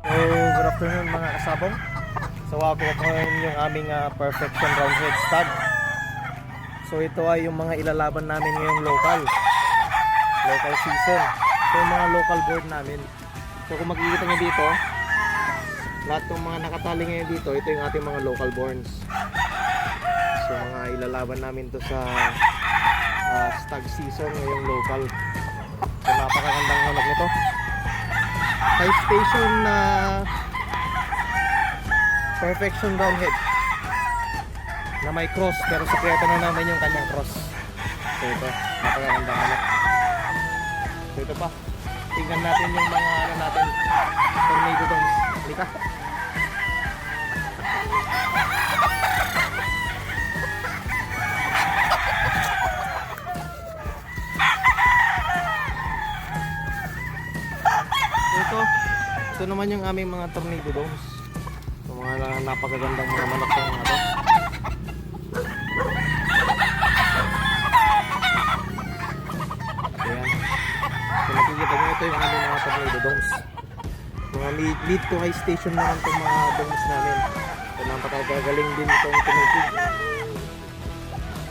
So, good afternoon mga kasabong. So, ako ngayon yung aming perfection roundhead stud. So, ito ay yung mga ilalaban namin ngayong local season. So, yung mga local board namin. So, kung makikita nyo dito, lahat ng mga nakatali ngayon dito, ito yung ating mga local borns. So, mga ilalaban namin to sa stag season ngayong local. So, napakagandang manok nito. High station na perfection roundhead na may cross, pero sikreto na namin yung kanyang cross. So ito, napakaganda manok. So ito pa, tingnan natin yung mga natin, tornado domes. Halika. Ito naman yung aming mga tornado domes. So, mga napakagandang mga manok ng mga to. Ayan. So nakikita nyo, ito yung aming mga tornado domes. Mga mid to high station naman itong mga domes namin. So napakagaling din itong tumitig.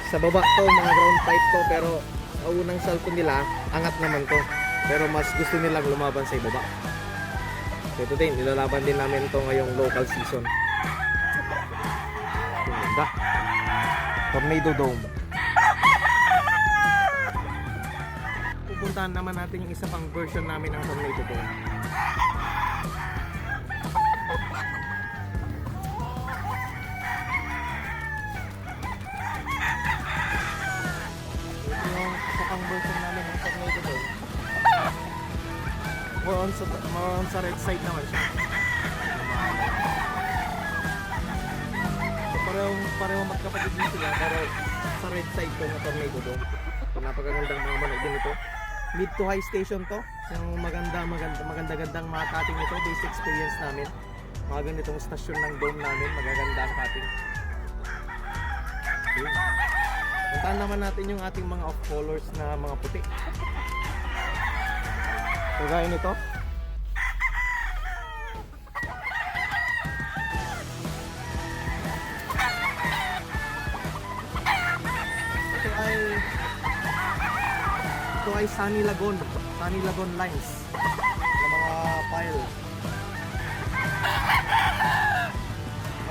Sa baba to, mga ground type to, pero sa unang salto nila, angat naman to. Pero mas gusto nilang lumaban sa ibaba. So ito din, nilalaban din namin ito ngayong local season. Ganda. Tornado Dome. Pupuntahan naman natin yung isa pang version namin ng Tornado Dome. Ito yung isa pang version namin ng Tornado Dome. More on sa red side naman siya. So parehong magkapatid din sila, pero sa red side to na Tornado Dome. So napakagandang mga manok din ito. Mid to high station to. Yung maganda-gandang mga cutting nito, base experience namin. Mga ganitong stasyon ng dome namin, magaganda ang cutting. Okay. Puntahan naman natin yung ating mga off colors na mga puti. So gaya nito, ito ay Sunny Lagoon lines na mga pile.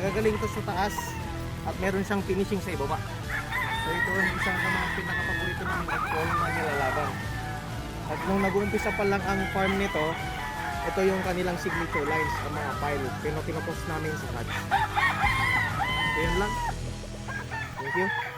Magagaling to sa taas at meron siyang finishing sa ibaba. So ito ang isang sa mga pinakapaborito ng off-call na nilalaban. At nung nag-uumpisa pa lang ang farm nito, ito yung kanilang signature lines, ang mga pile. Pinopost namin sa ads. So yun lang. Thank you.